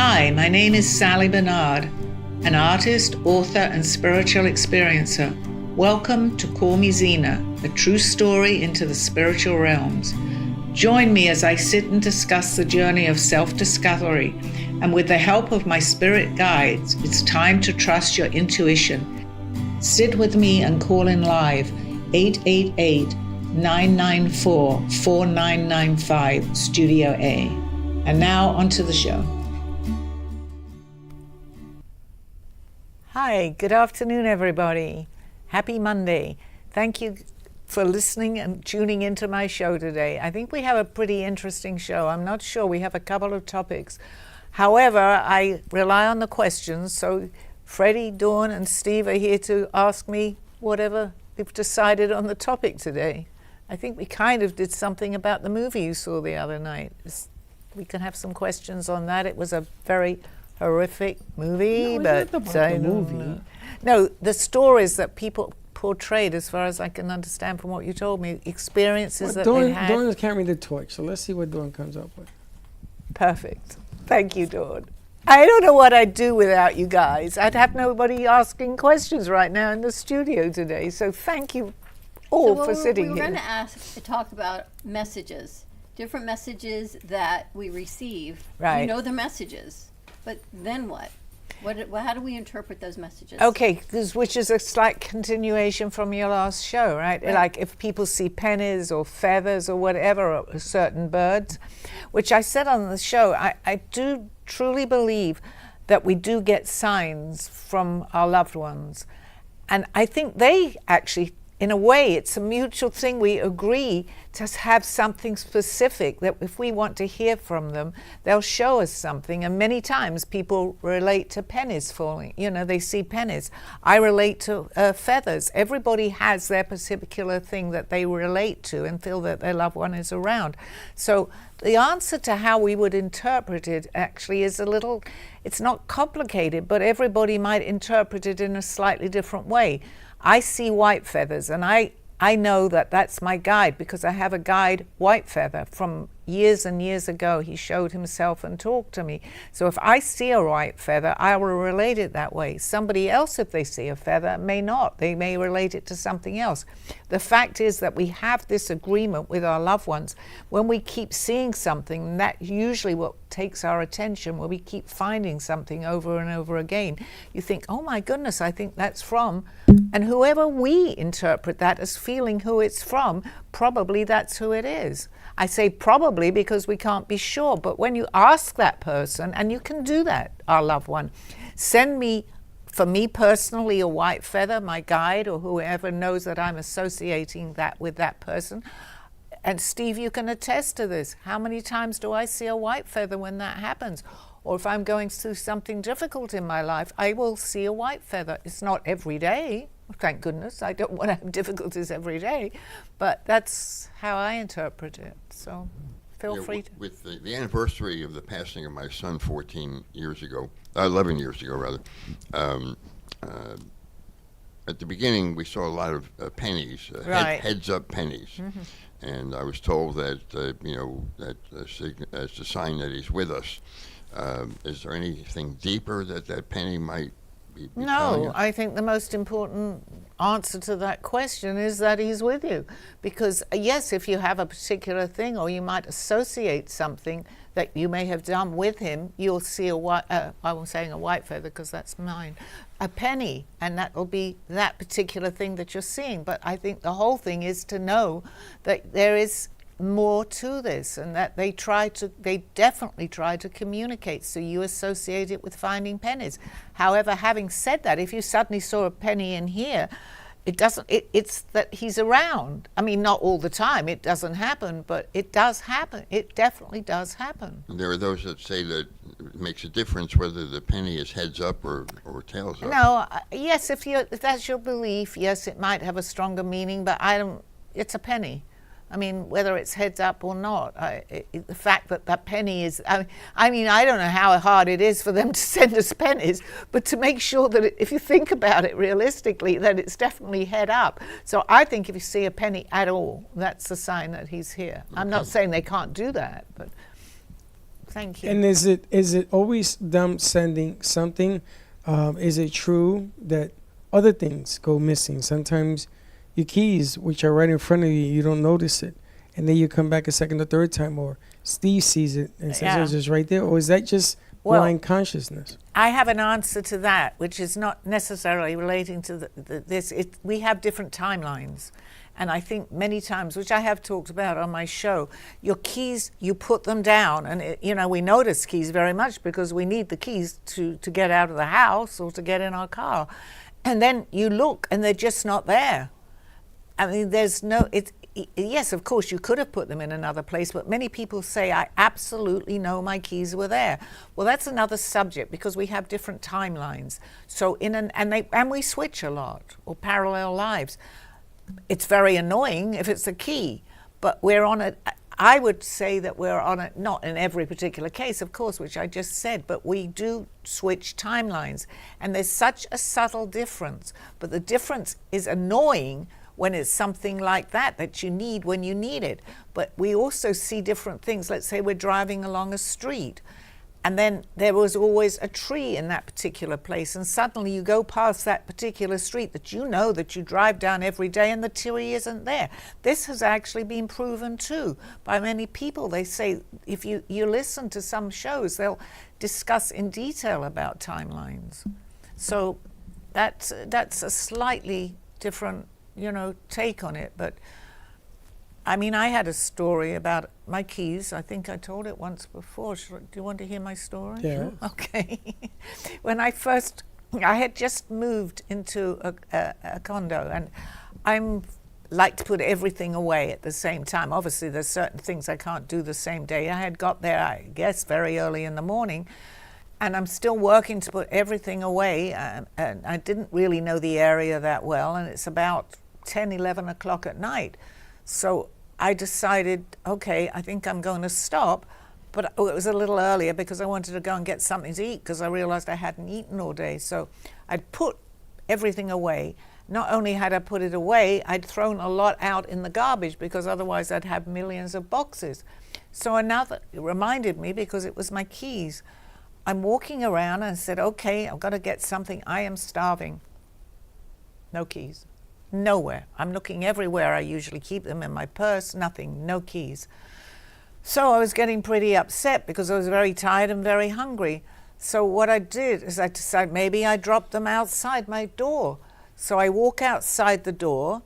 Hi, my name is Sally Barnard, an artist, author, and spiritual experiencer. Welcome to Call Me Zena, a true story into the spiritual realms. Join me as I sit and discuss the journey of self-discovery, and with the help of my spirit guides, it's time to trust your intuition. Sit with me and call in live, 888-994-4995, Studio A. And now onto the show. Hi, good afternoon, everybody. Happy Monday. Thank you for listening and tuning into my show today. I think we have a pretty interesting show. I'm not sure. We have a couple of topics. However, I rely on the questions, so Freddie, Dawn, and Steve are here to ask me whatever we've decided on the topic today. I think we kind of did something about the movie you saw the other night. We can have some questions on that. It was a very horrific movie, but I don't know. No, the stories that people portrayed, as far as I can understand from what you told me, experiences that they had. Dawn is carrying the torch, so let's see what Dawn comes up with. Perfect. Thank you, Dawn. I don't know what I'd do without you guys. I'd have nobody asking questions right now in the studio today, so thank you all for sitting here. We were going to talk about messages, different messages that we receive. Right. You know the messages. But then what? How do we interpret those messages? Okay, which is a slight continuation from your last show, right? Like if people see pennies or feathers or whatever, or certain birds, which I said on the show, I do truly believe that we do get signs from our loved ones. And I think they actually, in a way, it's a mutual thing. We agree to have something specific that if we want to hear from them, they'll show us something. And many times people relate to pennies falling. You know, they see pennies. I relate to feathers. Everybody has their particular thing that they relate to and feel that their loved one is around. So the answer to how we would interpret it actually is it's not complicated, but everybody might interpret it in a slightly different way. I see white feathers, and I know that that's my guide because I have a guide white feather from years and years ago. He showed himself and talked to me. So if I see a white feather, I will relate it that way. Somebody else, if they see a feather, may not. They may relate it to something else. The fact is that we have this agreement with our loved ones. When we keep seeing something, that usually what takes our attention, where we keep finding something over and over again. You think, oh my goodness, I think that's from, and whoever we interpret that as feeling who it's from, probably that's who it is. I say probably because we can't be sure, but when you ask that person, and you can do that, our loved one, send me, for me personally, a white feather, my guide, or whoever knows that I'm associating that with that person. And Steve, you can attest to this. How many times do I see a white feather when that happens? Or if I'm going through something difficult in my life, I will see a white feather. It's not every day. Thank goodness, I don't want to have difficulties every day, but that's how I interpret it. So feel free to. With the anniversary of the passing of my son 11 years ago rather, at the beginning we saw a lot of pennies, heads up pennies. Mm-hmm. And I was told that, that's a sign that he's with us. Is there anything deeper that penny might be No, I think the most important answer to that question is that he's with you. Because yes, if you have a particular thing, or you might associate something that you may have done with him, you'll see I'm saying a white feather because that's mine, a penny, and that will be that particular thing that you're seeing. But I think the whole thing is to know that there is more to this, and that they definitely try to communicate, so you associate it with finding pennies. However, having said that, if you suddenly saw a penny in here, it's that he's around. I mean, not all the time, it doesn't happen, but it does happen. It definitely does happen. There are those that say that it makes a difference whether the penny is heads up or tails up. No, yes, if that's your belief, yes, it might have a stronger meaning, but it's a penny. I mean, whether it's heads up or not, the fact that that penny is, I mean, I don't know how hard it is for them to send us pennies, but to make sure that if you think about it realistically, that it's definitely head up. So I think if you see a penny at all, that's a sign that he's here. Okay. I'm not saying they can't do that, but Thank you. And is it always them sending something? Is it true that other things go missing? Sometimes your keys, which are right in front of you, you don't notice it, and then you come back a second or third time, or Steve sees it and says, "Oh, it's just right there," or is that just blind consciousness? I have an answer to that, which is not necessarily relating to this. We have different timelines. And I think many times, which I have talked about on my show, your keys, you put them down. And, we notice keys very much because we need the keys to get out of the house or to get in our car. And then you look and they're just not there. I mean, yes, of course, you could have put them in another place, but many people say, I absolutely know my keys were there. Well, that's another subject because we have different timelines. So and we switch a lot, or parallel lives. It's very annoying if it's a key, but we're on it. I would say that we're on it, not in every particular case, of course, which I just said, but we do switch timelines. And there's such a subtle difference, but the difference is annoying when it's something like that you need when you need it. But we also see different things. Let's say we're driving along a street, and then there was always a tree in that particular place, and suddenly you go past that particular street that you drive down every day, and the tree isn't there. This has actually been proven too by many people. They say if you listen to some shows, they'll discuss in detail about timelines. So that's a slightly different take on it. But I mean, I had a story about my keys. I think I told it once before. Do you want to hear my story? Yeah. Okay. When I had just moved into a condo, and I'm like to put everything away at the same time. Obviously, there's certain things I can't do the same day. I had got there, I guess, very early in the morning, and I'm still working to put everything away. And I didn't really know the area that well, and it's about 10, 11 o'clock at night. So I decided, okay, I think I'm going to stop. But it was a little earlier because I wanted to go and get something to eat because I realized I hadn't eaten all day. So I'd put everything away. Not only had I put it away, I'd thrown a lot out in the garbage because otherwise I'd have millions of boxes. So another, it reminded me because it was my keys. I'm walking around and I said, okay, I've got to get something. I am starving. No keys. Nowhere. I'm looking everywhere. I usually keep them in my purse. Nothing. No keys. So I was getting pretty upset because I was very tired and very hungry. So what I did is I decided maybe I dropped them outside my door. So I walk outside the door.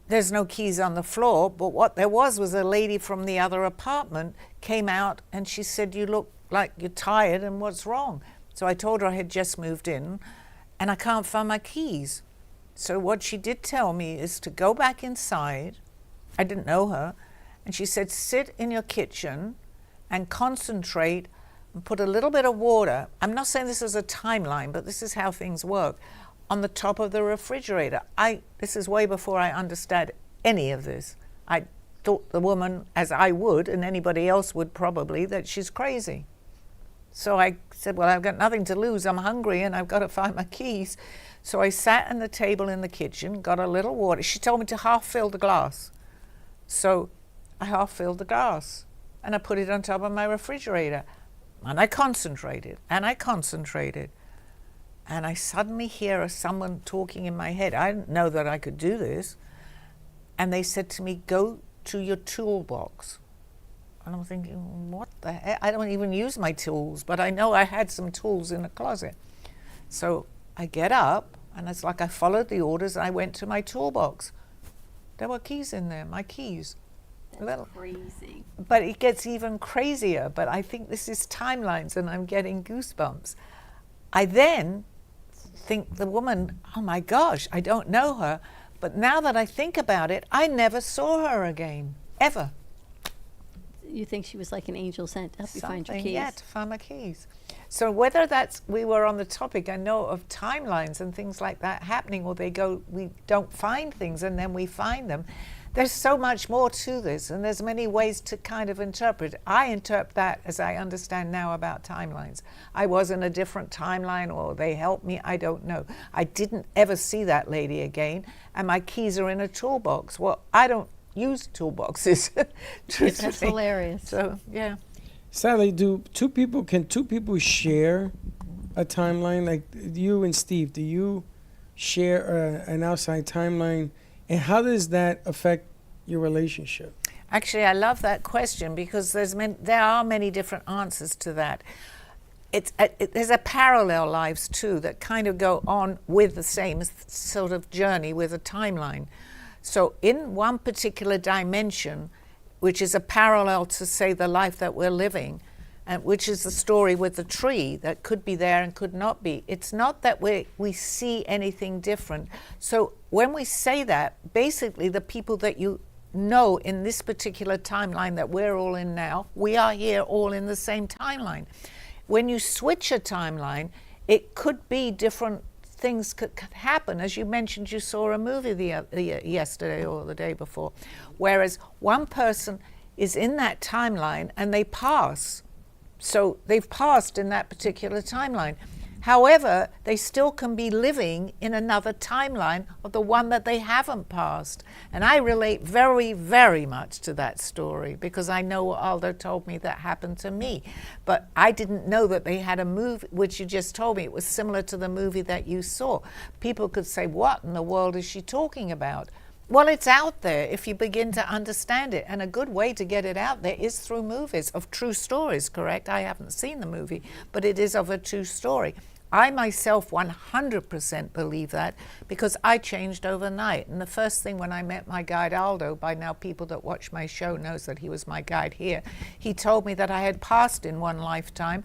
There's no keys on the floor, but what there was a lady from the other apartment came out and she said, you look like you're tired and what's wrong? So I told her I had just moved in and I can't find my keys. So what she did tell me is to go back inside. I didn't know her. And she said, sit in your kitchen and concentrate and put a little bit of water. I'm not saying this is a timeline, but this is how things work. On the top of the refrigerator. This is way before I understood any of this. I thought the woman, as I would, and anybody else would probably, that she's crazy. So I said, well, I've got nothing to lose. I'm hungry and I've got to find my keys. So I sat on the table in the kitchen, got a little water. She told me to half fill the glass. So I half filled the glass and I put it on top of my refrigerator. And I concentrated and I concentrated. And I suddenly hear someone talking in my head. I didn't know that I could do this. And they said to me, go to your toolbox. And I'm thinking, what the heck? I don't even use my tools, but I know I had some tools in the closet. So I get up, and it's like I followed the orders, and I went to my toolbox. There were keys in there, my keys. That's crazy. But it gets even crazier, but I think this is timelines, and I'm getting goosebumps. I then think the woman, oh my gosh, I don't know her, but now that I think about it, I never saw her again, ever. You think she was like an angel sent to help you find your keys? Yeah, to find my keys. So whether we were on the topic, I know of timelines and things like that happening, or we don't find things and then we find them. There's so much more to this, and there's many ways to kind of interpret. I interpret that as I understand now about timelines. I was in a different timeline, or they helped me, I don't know. I didn't ever see that lady again, and my keys are in a toolbox. Well, I don't use toolboxes. That's hilarious. So, yeah. Sally, can two people share a timeline? Like you and Steve, do you share an outside timeline? And how does that affect your relationship? Actually, I love that question because there are many different answers to that. There's a parallel lives too that kind of go on with the same sort of journey with a timeline. So in one particular dimension, which is a parallel to, say, the life that we're living, and which is the story with the tree that could be there and could not be. It's not that we see anything different. So when we say that, basically the people that you know in this particular timeline that we're all in now, we are here all in the same timeline. When you switch a timeline, it could be different things could happen. As you mentioned, you saw a movie yesterday or the day before, whereas one person is in that timeline and they pass. So they've passed in that particular timeline. However, they still can be living in another timeline of the one that they haven't passed. And I relate very, very much to that story because I know Aldo told me that happened to me. But I didn't know that they had a movie, which you just told me. It was similar to the movie that you saw. People could say, what in the world is she talking about? Well, it's out there if you begin to understand it. And a good way to get it out there is through movies of true stories, correct? I haven't seen the movie, but it is of a true story. I myself 100% believe that because I changed overnight. And the first thing when I met my guide Aldo, by now people that watch my show knows that he was my guide here, he told me that I had passed in one lifetime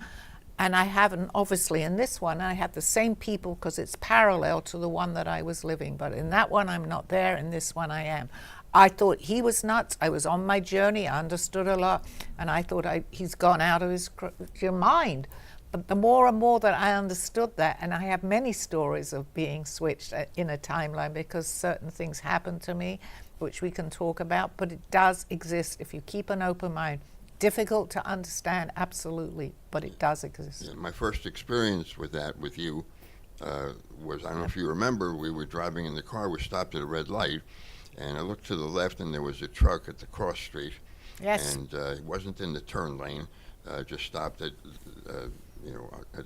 and I haven't obviously in this one. I have the same people because it's parallel to the one that I was living. But in that one I'm not there, in this one I am. I thought he was nuts. I was on my journey, I understood a lot, and I thought he's gone out of his mind. But the more and more that I understood that, and I have many stories of being switched in a timeline because certain things happened to me, which we can talk about, but it does exist if you keep an open mind. Difficult to understand, absolutely, but it does exist. Yeah, my first experience with that with you was, I don't know if you remember, we were driving in the car, we stopped at a red light, and I looked to the left and there was a truck at the cross street. Yes. And it wasn't in the turn lane, just stopped at the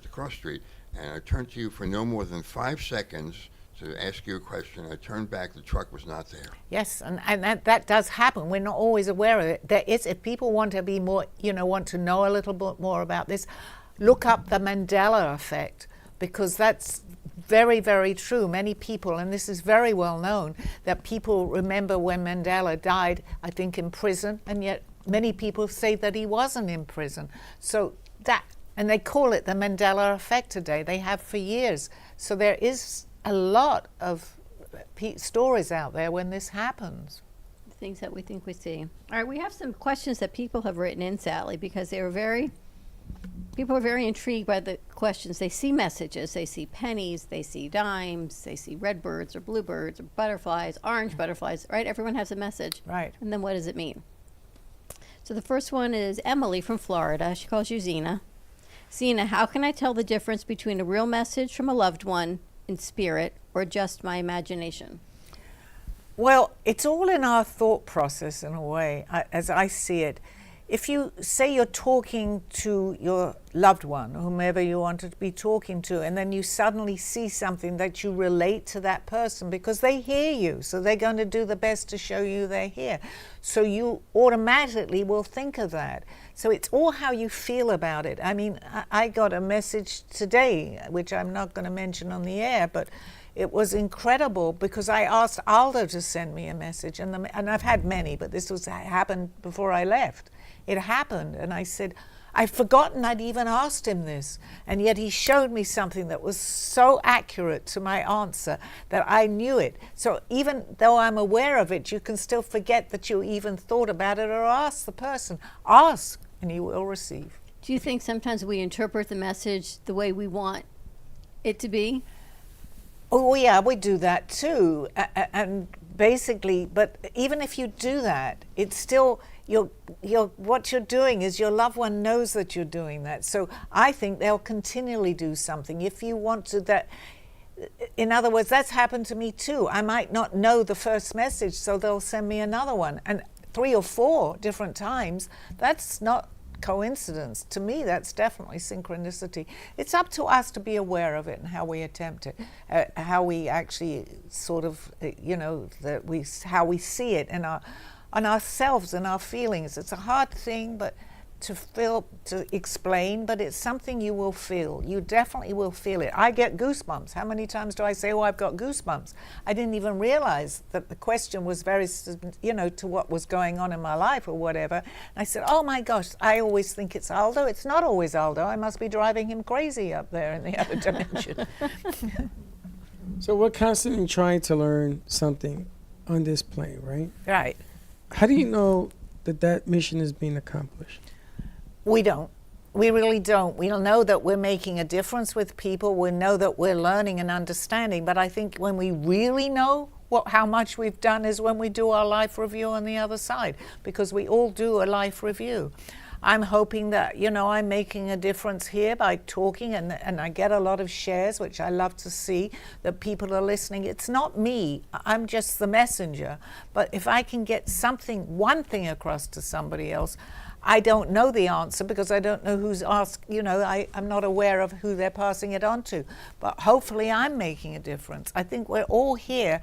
cross street, and I turned to you for no more than 5 seconds to ask you a question. I turned back, the truck was not there. Yes, and that does happen. We're not always aware of it. There is, if people want to be more, want to know a little bit more about this, look up the Mandela effect, because that's very, very true. Many people, and this is very well known, that people remember when Mandela died, I think in prison, and yet many people say that he wasn't in prison. So that, and they call it the Mandela effect today. They have for years. So there is a lot of stories out there when this happens. Things that we think we see. All right, we have some questions that people have written in, Sally, because people are very intrigued by the questions. They see messages, they see pennies, they see dimes, they see red birds or bluebirds or butterflies, orange butterflies, right? Everyone has a message. Right. And then what does it mean? So the first one is Emily from Florida. She calls you Zena. Zena, how can I tell the difference between a real message from a loved one in spirit or just my imagination? Well, it's all in our thought process in a way, as I see it. If you say you're talking to your loved one, whomever you want to be talking to, and then you suddenly see something that you relate to that person because they hear you, so they're going to do the best to show you they're here. So you automatically will think of that. So it's all how you feel about it. I mean, I got a message today, which I'm not going to mention on the air, but it was incredible because I asked Aldo to send me a message, and I've had many, but this happened before I left. It happened, and I said, I'd forgotten I'd even asked him this, and yet he showed me something that was so accurate to my answer that I knew it. So even though I'm aware of it, you can still forget that you even thought about it or ask the person. Ask, and you will receive. Do you think sometimes we interpret the message the way we want it to be? Oh yeah, we do that too, and basically, but even if you do that, it's still what you're doing is your loved one knows that you're doing that. So I think they'll continually do something if you want to. That, in other words, that's happened to me too. I might not know the first message, so they'll send me another one, and 3 or 4 different times. That's not coincidence. To me, that's definitely synchronicity. It's up to us to be aware of it and how we attempt it, how we actually sort of, how we see it in on ourselves and our feelings. It's a hard thing, but to explain, but it's something you will feel. You definitely will feel it. I get goosebumps. How many times do I say, oh, I've got goosebumps? I didn't even realize that the question was very, to what was going on in my life or whatever. And I said, oh my gosh, I always think it's Aldo. It's not always Aldo. I must be driving him crazy up there in the other dimension. So we're constantly trying to learn something on this plane, right? Right. How do you know that mission is being accomplished? We don't. We really don't. We don't know that we're making a difference with people. We know that we're learning and understanding. But I think when we really know how much we've done is when we do our life review on the other side, because we all do a life review. I'm hoping that, I'm making a difference here by talking, and I get a lot of shares, which I love to see, that people are listening. It's not me. I'm just the messenger. But if I can get one thing across to somebody else, I don't know the answer because I don't know who's asked, I'm not aware of who they're passing it on to. But hopefully I'm making a difference. I think we're all here.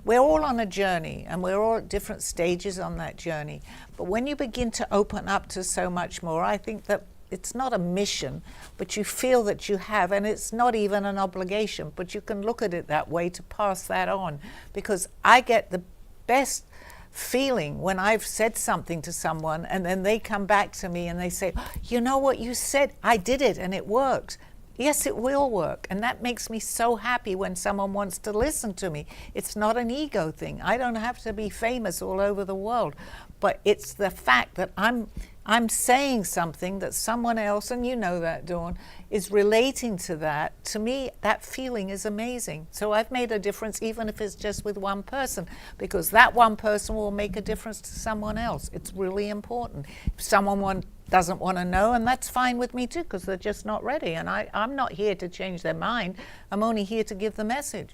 We're all on a journey, and we're all at different stages on that journey. But when you begin to open up to so much more, I think that it's not a mission, but you feel that you have, and it's not even an obligation, but you can look at it that way to pass that on. Because I get the best feeling when I've said something to someone and then they come back to me and they say, you know what you said, I did it and it worked. Yes, it will work. And that makes me so happy when someone wants to listen to me. It's not an ego thing. I don't have to be famous all over the world, but it's the fact that I'm saying something that someone else, and you know that, Dawn, is relating to that. To me, that feeling is amazing. So I've made a difference, even if it's just with one person, because that one person will make a difference to someone else. It's really important. If someone doesn't want to know, and that's fine with me too, because they're just not ready. And I'm not here to change their mind. I'm only here to give the message.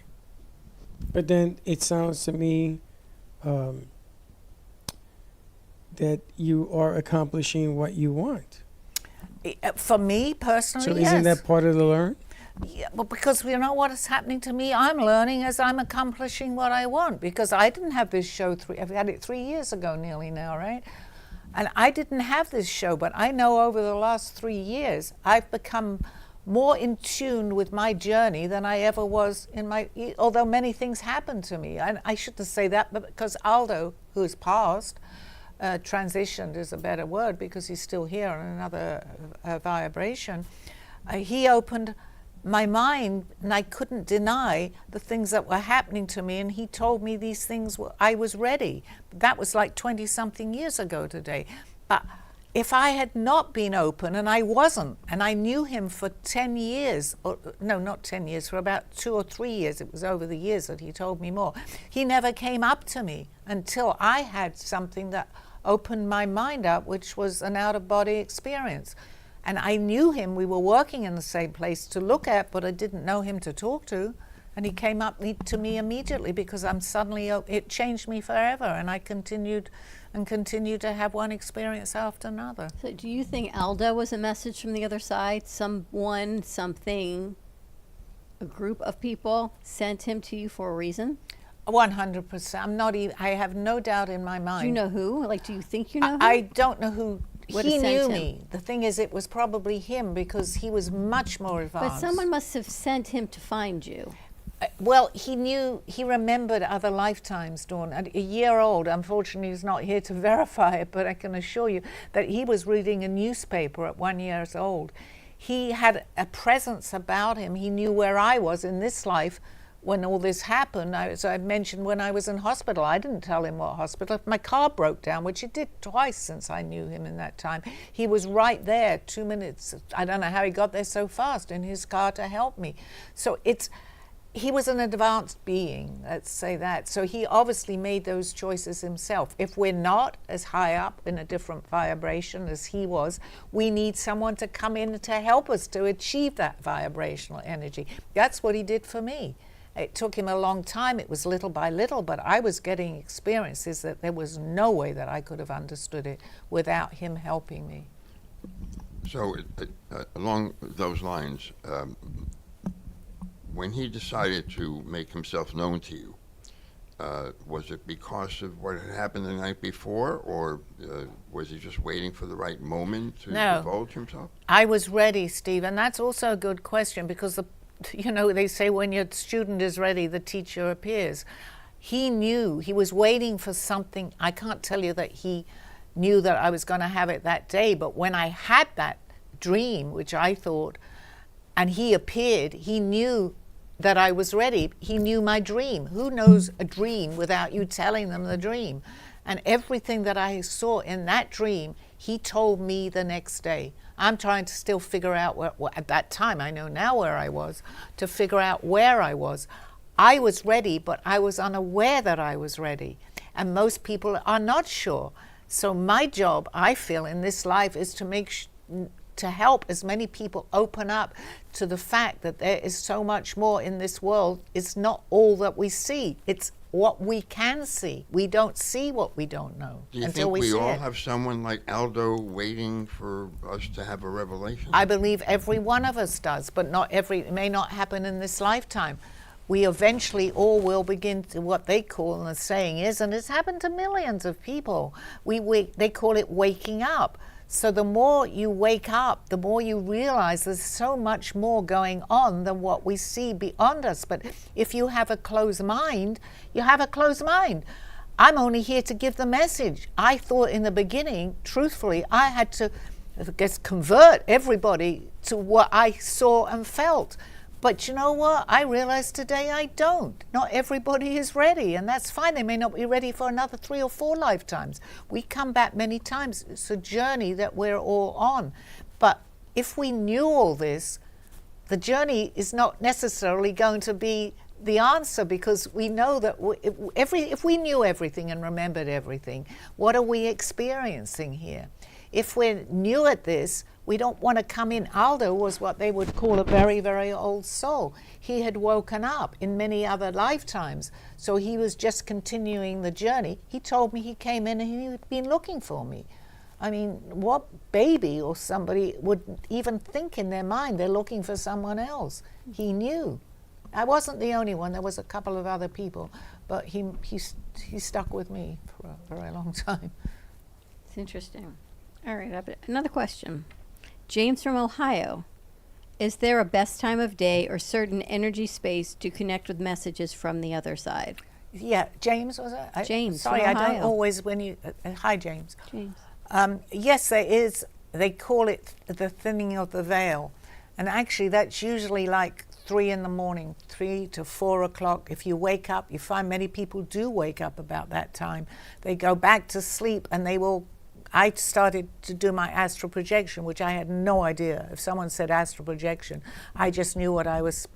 But then it sounds to me that you are accomplishing what you want. For me personally, so yes. Isn't that part of the learn? Yeah, but because you know what is happening to me, I'm learning as I'm accomplishing what I want. Because I didn't have this show I've had it 3 years ago nearly now, right? And I didn't have this show, but I know over the last 3 years, I've become more in tune with my journey than I ever was although many things happened to me. And I shouldn't say that, but because Aldo, who's passed, transitioned is a better word because he's still here on another vibration, he opened my mind, and I couldn't deny the things that were happening to me, and he told me these things I was ready. That was like 20-something years ago today. But if I had not been open, and I wasn't, and I knew him for 10 years, no, not 10 years, for about 2 or 3 years, it was over the years that he told me more, he never came up to me until I had something that opened my mind up, which was an out-of-body experience. And I knew him, we were working in the same place to look at, but I didn't know him to talk to. And he came up to me immediately because it changed me forever. And I continued to have one experience after another. So do you think Aldo was a message from the other side? Someone, something, a group of people sent him to you for a reason? 100%. I have no doubt in my mind. Do you know who? Like, do you think you know who? I don't know who. He knew me. The thing is, it was probably him because he was much more advanced. But someone must have sent him to find you. Well, he remembered other lifetimes, Dawn. At a year old, unfortunately he's not here to verify it, but I can assure you that he was reading a newspaper at 1 year old. He had a presence about him. He knew where I was in this life when all this happened. So I mentioned when I was in hospital, I didn't tell him what hospital. If my car broke down, which it did twice since I knew him in that time, he was right there, 2 minutes. I don't know how he got there so fast in his car to help me. So he was an advanced being, let's say that. So he obviously made those choices himself. If we're not as high up in a different vibration as he was, we need someone to come in to help us to achieve that vibrational energy. That's what he did for me. It took him a long time. It was little by little, but I was getting experiences that there was no way that I could have understood it without him helping me. So, along those lines, when he decided to make himself known to you, was it because of what had happened the night before, or was he just waiting for the right moment to divulge himself? I was ready, Steve, and that's also a good question because they say when your student is ready, the teacher appears. He knew, he was waiting for something. I can't tell you that he knew that I was going to have it that day, but when I had that dream, which I thought, and he appeared, he knew that I was ready. He knew my dream. Who knows a dream without you telling them the dream? And everything that I saw in that dream, he told me the next day. I'm trying to still figure out where at that time, I know now where I was, to figure out where I was. I was ready, but I was unaware that I was ready. And most people are not sure. So my job, I feel, in this life is to help as many people open up to the fact that there is so much more in this world. It's not all that we see. It's what we can see. We don't see what we don't know Do you until think we we see all it. have someone like Aldo waiting for us to have a revelation? I believe every one of us does, but it may not happen in this lifetime. We eventually all will begin to what they call, and the saying is, and it's happened to millions of people, they call it waking up. So the more you wake up, the more you realize there's so much more going on than what we see beyond us. But if you have a closed mind, you have a closed mind. I'm only here to give the message. I thought in the beginning, truthfully, I had to, convert everybody to what I saw and felt. But you know what? I realize today I don't. Not everybody is ready, and that's fine. They may not be ready for another 3 or 4 lifetimes. We come back many times. It's a journey that we're all on. But if we knew all this, the journey is not necessarily going to be the answer, because we know that if we knew everything and remembered everything, what are we experiencing here? If we're new at this, we don't want to come in. Aldo was what they would call a very, very old soul. He had woken up in many other lifetimes, so he was just continuing the journey. He told me he came in and he had been looking for me. I mean, what baby or somebody would even think in their mind they're looking for someone else? He knew. I wasn't the only one. There was a couple of other people, but he stuck with me for a very long time. It's interesting. All right, another question. James from Ohio. Is there a best time of day or certain energy space to connect with messages from the other side? Yeah, James, was it? James Sorry, from I don't Ohio. always hi, James. James. Yes, there is. They call it the thinning of the veil. And actually, that's usually like 3 in the morning, 3 to 4 o'clock. If you wake up, you find many people do wake up about that time. They go back to sleep and I started to do my astral projection, which I had no idea. If someone said astral projection, I just knew what was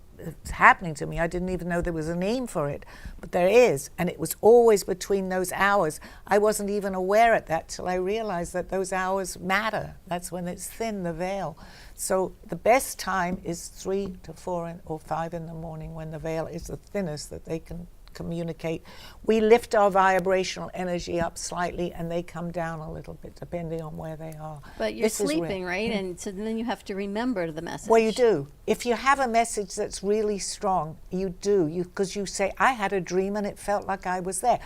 happening to me. I didn't even know there was a name for it, but there is, and it was always between those hours. I wasn't even aware of that till I realized that those hours matter. That's when it's thin, the veil. So the best time is 3 to 4 or 5 in the morning, when the veil is the thinnest that they can communicate. We lift our vibrational energy up slightly and they come down a little bit depending on where they are. But you're sleeping, right? And so then you have to remember the message. Well, you do. If you have a message that's really strong, you do. Because you say, I had a dream and it felt like I was there.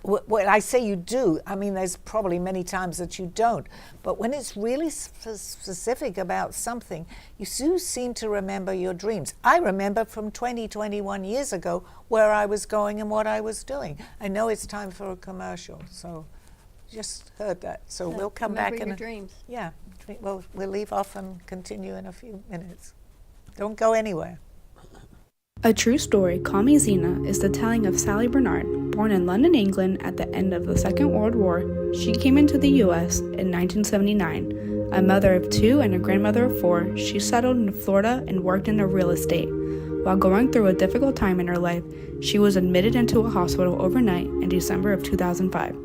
When I say you do, I mean there's probably many times that you don't. But when it's really specific about something, you do seem to remember your dreams. I remember from 21 years ago where I was going and what I was doing. I know it's time for a commercial, so just heard that. So we'll come back in your dreams. Yeah, we'll leave off and continue in a few minutes. Don't go anywhere. A true story, Call Me Zena, is the telling of Sally Barnard. Born in London, England at the end of the Second World War, she came into the U.S. in 1979. A mother of 2 and a grandmother of 4, she settled in Florida and worked in real estate. While going through a difficult time in her life, she was admitted into a hospital overnight in December of 2005.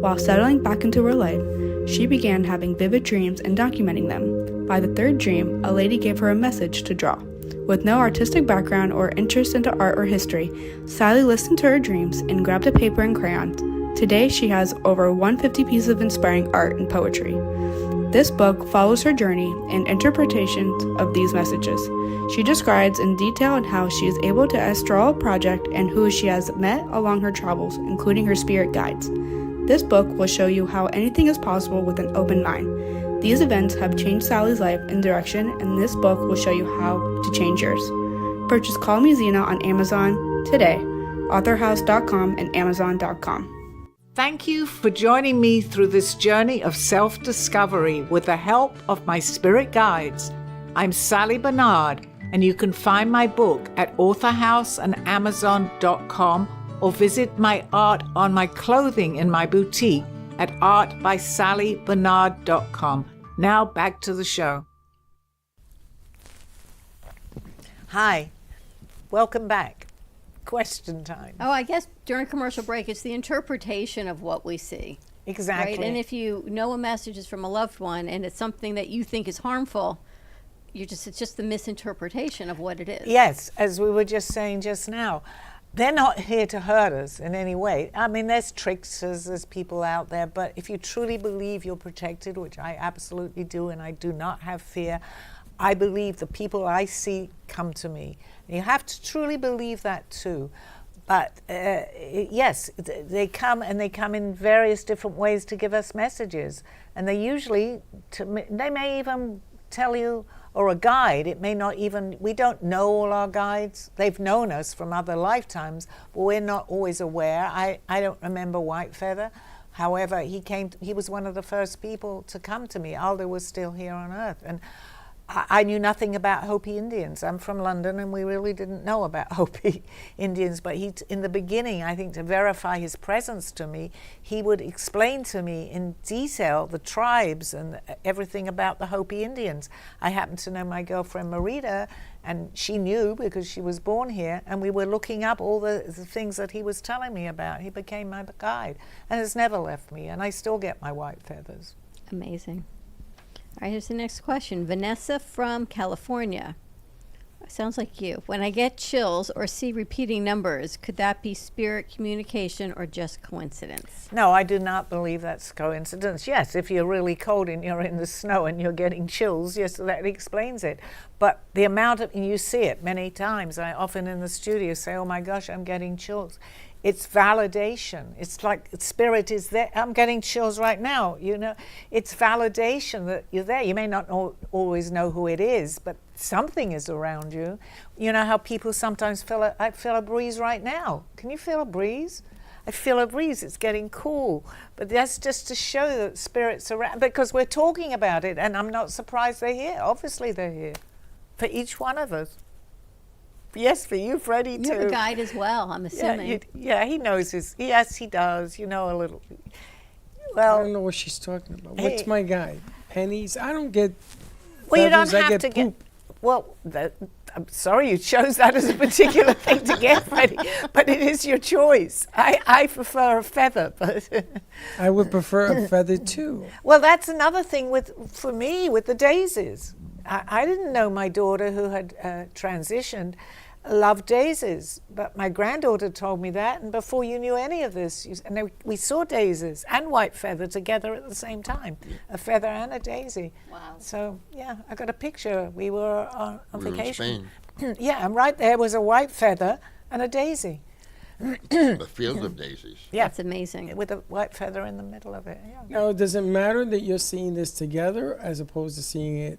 While settling back into her life, she began having vivid dreams and documenting them. By the 3rd dream, a lady gave her a message to draw. With no artistic background or interest into art or history, Sally listened to her dreams and grabbed a paper and crayons. Today, she has over 150 pieces of inspiring art and poetry. This book follows her journey and interpretations of these messages. She describes in detail on how she is able to astral project and who she has met along her travels, including her spirit guides. This book will show you how anything is possible with an open mind. These events have changed Sally's life and direction, and this book will show you how to change yours. Purchase Call Me Zena on Amazon today, authorhouse.com and amazon.com. Thank you for joining me through this journey of self-discovery with the help of my spirit guides. I'm Sally Barnard, and you can find my book at authorhouse and amazon.com or visit my art on my clothing in my boutique at artbysallybarnard.com. Now back to the show. Hi, welcome back. Question time. Oh, I guess during commercial break, it's the interpretation of what we see. Exactly. Right? And if you know a message is from a loved one and it's something that you think is harmful, it's just the misinterpretation of what it is. Yes, as we were just saying just now. They're not here to hurt us in any way. I mean, there's tricksters, there's people out there, but if you truly believe you're protected, which I absolutely do, and I do not have fear, I believe the people I see come to me. You have to truly believe that too. But yes, they come, and they come in various different ways to give us messages. And they usually, they may even tell you, or a guide, it may not even, we don't know all our guides. They've known us from other lifetimes, but we're not always aware. I don't remember White Feather. However, he was one of the first people to come to me. Aldo was still here on Earth. And I knew nothing about Hopi Indians. I'm from London, and we really didn't know about Hopi Indians. But in the beginning, I think to verify his presence to me, he would explain to me in detail the tribes and everything about the Hopi Indians. I happened to know my girlfriend Marita, and she knew because she was born here, and we were looking up all the things that he was telling me about. He became my guide and has never left me, and I still get my white feathers. Amazing. All right, here's the next question. Vanessa from California. Sounds like you. When I get chills or see repeating numbers, could that be spirit communication or just coincidence? No, I do not believe that's coincidence. Yes, if you're really cold and you're in the snow and you're getting chills, yes, that explains it. But the amount of, and you see it many times, I often in the studio say, oh my gosh, I'm getting chills. It's validation. It's like spirit is there. I'm getting chills right now, you know. It's validation that you're there. You may not always know who it is, but something is around you. You know how people sometimes I feel a breeze right now. Can you feel a breeze? I feel a breeze. It's getting cool. But that's just to show that spirit's around, because we're talking about it, and I'm not surprised they're here. Obviously they're here for each one of us. Yes, for you, Freddie, too. You have a guide as well, I'm assuming. Yeah, he knows his. Yes, he does. You know, a little. Well, I don't know what she's talking about. What's my guide? Pennies? I don't get. Well, you don't feathers, have I to poop. get. Well, I'm sorry you chose that as a particular thing to get, Freddie, but it is your choice. I prefer a feather, but. I would prefer a feather too. Well, that's another thing for me with the daisies. I didn't know my daughter who had transitioned loved daisies, but my granddaughter told me that, and before you knew any of this, we saw daisies and white feather together at the same time, a feather and a daisy. Wow. So, yeah, I got a picture. We were on vacation. In Spain. Yeah, and right there was a white feather and a daisy. A field of daisies. Yeah, That's amazing. with a white feather in the middle of it. Yeah. Now, does it matter that you're seeing this together as opposed to seeing it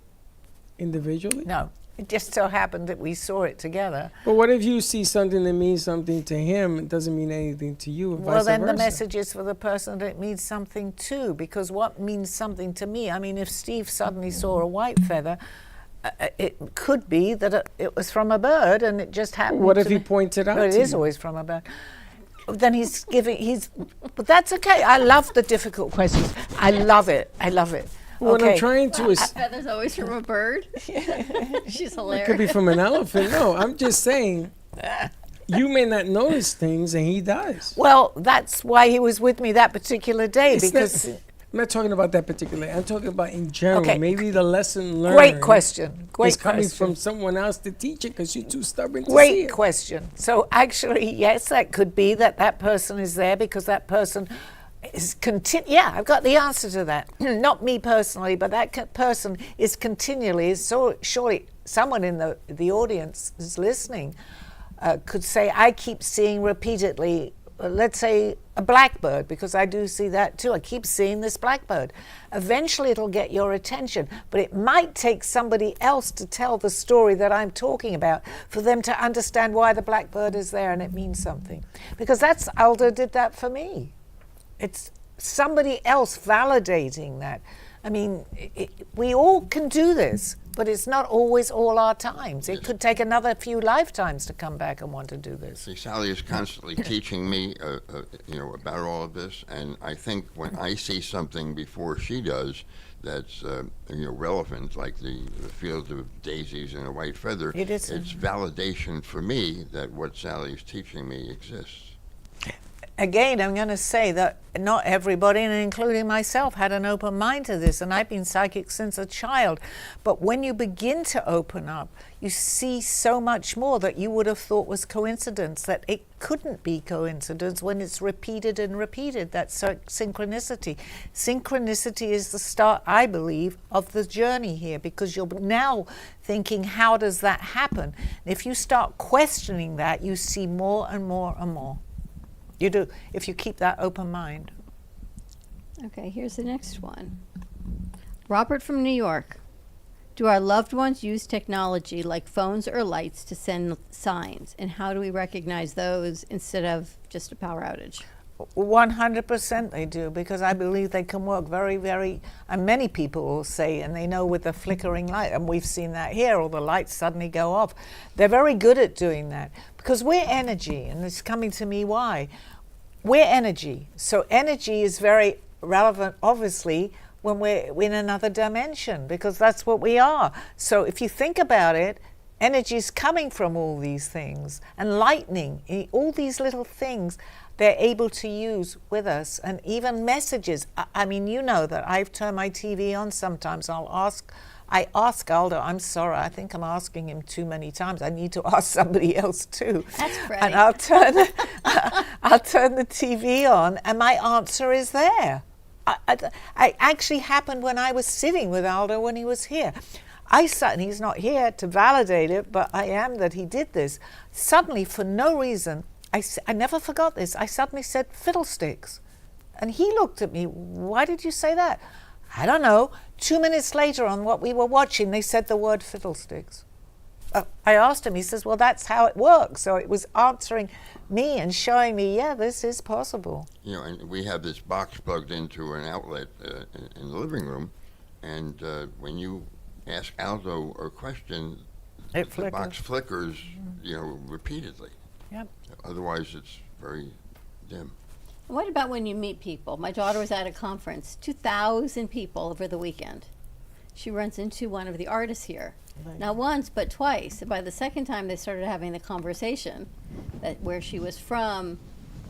individually? No, it just so happened that we saw it together. But what if you see something that means something to him, it doesn't mean anything to you, and Well, vice then versa? the message is for the person that it means something too, because what means something to me? I mean, if Steve suddenly saw a white feather, it could be that it was from a bird, and it just happened. What if to he me. pointed out But it to is you? always from a bird. Then but that's okay. I love the difficult questions. I love it. What okay. I'm trying to is, Feathers always from a bird? She's hilarious. it could be from an elephant. No, I'm just saying, you may not notice things, and he does. Well, that's why he was with me that particular day, It's because. not- I'm not talking about that particularly. I'm talking about in general. Okay. Maybe the lesson learned Great question. is coming from someone else to teach it because you're too stubborn to see Great it. question. So actually, yes, that could be that person is there because that person Yeah, I've got the answer to that. Not me personally, but that person is continually, so surely someone in the audience is listening could say, I keep seeing repeatedly, let's say a blackbird, because I do see that too. I keep seeing this blackbird. Eventually it'll get your attention, but it might take somebody else to tell the story that I'm talking about for them to understand why the blackbird is there and it means something. Because Aldo did that for me. It's somebody else validating that. I mean, we all can do this, but it's not always all our times. It could take another few lifetimes to come back and want to do this. See, Sally is constantly teaching me, about all of this, and I think when I see something before she does that's, relevant, like the field of daisies and a white feather, it's validation for me that what Sally is teaching me exists. Again, I'm going to say that not everybody, and including myself, had an open mind to this, and I've been psychic since a child. But when you begin to open up, you see so much more that you would have thought was coincidence, that it couldn't be coincidence when it's repeated and repeated. That's synchronicity. Synchronicity is the start, I believe, of the journey here, because you're now thinking, how does that happen? And if you start questioning that, you see more and more and more. You do, if you keep that open mind. Okay, here's the next one. Robert from New York. Do our loved ones use technology like phones or lights to send signs? And how do we recognize those instead of just a power outage? 100% they do, because I believe they can work very, very, and many people will say, and they know with the flickering light, and we've seen that here, or the lights suddenly go off. They're very good at doing that, because we're energy, and it's coming to me why. We're energy, so energy is very relevant, obviously, when we're in another dimension, because that's what we are. So if you think about it, energy is coming from all these things, and lightning, all these little things they're able to use with us, and even messages. I mean, you know that I've turned my TV on sometimes. I ask Aldo, I'm sorry, I think I'm asking him too many times. I need to ask somebody else too. That's Freddie. And I'll turn the TV on, and my answer is there. It actually happened when I was sitting with Aldo when he was here. He's not here to validate it, but I am that he did this. Suddenly, for no reason, I never forgot this. I suddenly said fiddlesticks. And he looked at me, why did you say that? I don't know. 2 minutes later on what we were watching, they said the word fiddlesticks. I asked him, he says, well, that's how it works. So it was answering me and showing me, yeah, this is possible. And we have this box plugged into an outlet in the living room, and when you ask Aldo a question, the box flickers, repeatedly. Yep. Otherwise, it's very dim. What about when you meet people? My daughter was at a conference, 2,000 people over the weekend. She runs into one of the artists here. Not once, but twice. And by the second time, they started having the conversation that where she was from,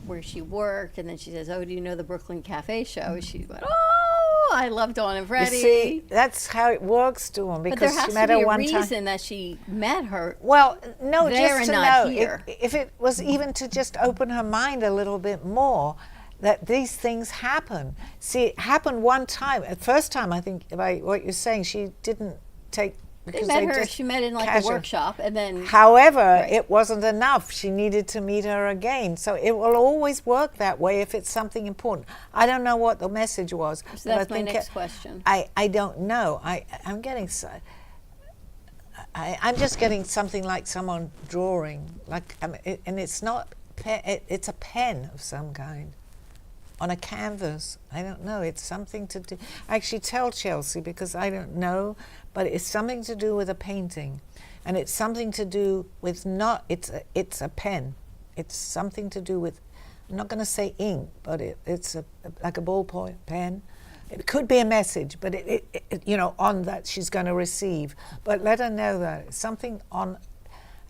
where she worked, and then she says, oh, do you know the Brooklyn Cafe show? She went, oh, I love Dawn and Freddie. You see, that's how it works, Dawn, because but there has she met to be her a one reason time. that she met her. Well, no, there just to and not know, here. if it was even to just open her mind a little bit more, that these things happen. See, it happened one time. At first time, I think, by what you're saying, she didn't take, because They met her. She met in like a workshop, and then. However, it wasn't enough. She needed to meet her again. So it will always work that way if it's something important. I don't know what the message was. So that's my next question. I don't know. I'm getting. I'm just getting something like someone drawing, and it's not. It's a pen of some kind. On a canvas. I don't know. It's something to do. I actually tell Chelsea because I don't know, but it's something to do with a painting, and it's something to do with not. It's a pen. It's something to do with. I'm not going to say ink, but it's like a ballpoint pen. It could be a message, but it on that she's going to receive. But let her know that it's something on.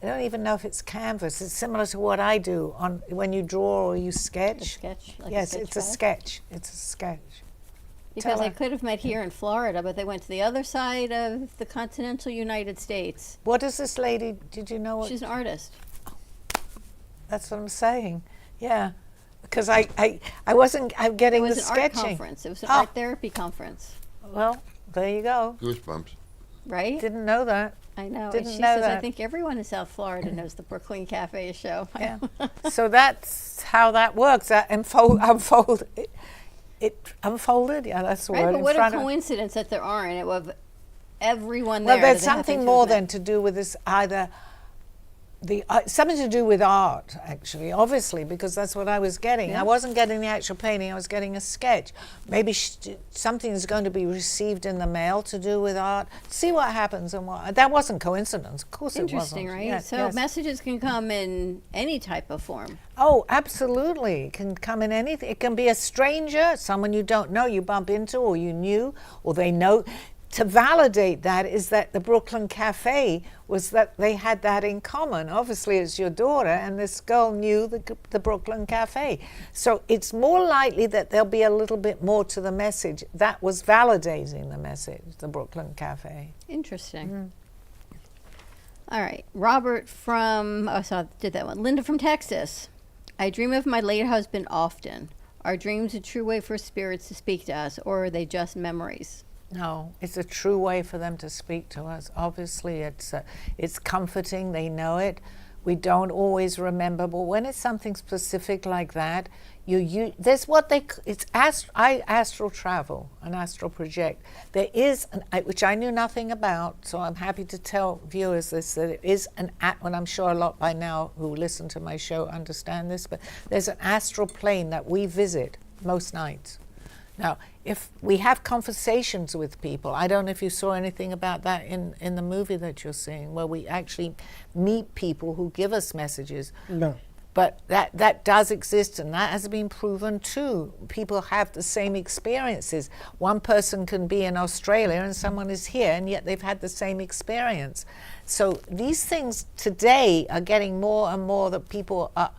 I don't even know if it's canvas. It's similar to what I do on when you draw or you sketch. A sketch? Like yes, a sketch it's a pad? sketch. It's a sketch. Because they could have met here in Florida, but they went to the other side of the continental United States. What is this lady? Did you know what? She's an artist. That's what I'm saying. Yeah. because I wasn't. I'm It getting was the an art sketching. conference. It was an Oh. art therapy conference, Well, there you go. Goosebumps. right? Didn't know that. I know. didn't and she know says, I that. think everyone in South Florida knows the Brooklyn Cafe show. Yeah. So that's how that works. That it unfolded. Yeah, that's the Right, word. but in what a front of- coincidence that there aren't. It was everyone Well, there. there's that they happened something to more have met. than to do with this either. Something to do with art, actually, obviously, because that's what I was getting. Yeah. I wasn't getting the actual painting, I was getting a sketch. Maybe something is going to be received in the mail to do with art. See what happens and what. That wasn't coincidence, of course it wasn't. Interesting, right? Yes, So yes. messages can come in any type of form. Oh, absolutely. It can come in anything. It can be a stranger, someone you don't know, you bump into, or you knew, or they know. To validate that is that the Brooklyn Cafe was that they had that in common. Obviously, it's your daughter, and this girl knew the Brooklyn Cafe. So it's more likely that there'll be a little bit more to the message. That was validating the message, the Brooklyn Cafe. Interesting. All right. Robert from, so I did that one. Linda from Texas. I dream of my late husband often. Are dreams a true way for spirits to speak to us, or are they just memories? No, it's a true way for them to speak to us. Obviously, it's comforting. They know it. We don't always remember, but when it's something specific like that, there's what it's astral travel, an astral project. There is which I knew nothing about, so I'm happy to tell viewers this, that it is and I'm sure a lot by now who listen to my show understand this, but there's an astral plane that we visit most nights. Now, if we have conversations with people, I don't know if you saw anything about that in the movie that you're seeing, where we actually meet people who give us messages. No. But that does exist, and that has been proven too. People have the same experiences. One person can be in Australia and someone is here, and yet they've had the same experience. So these things today are getting more and more that people are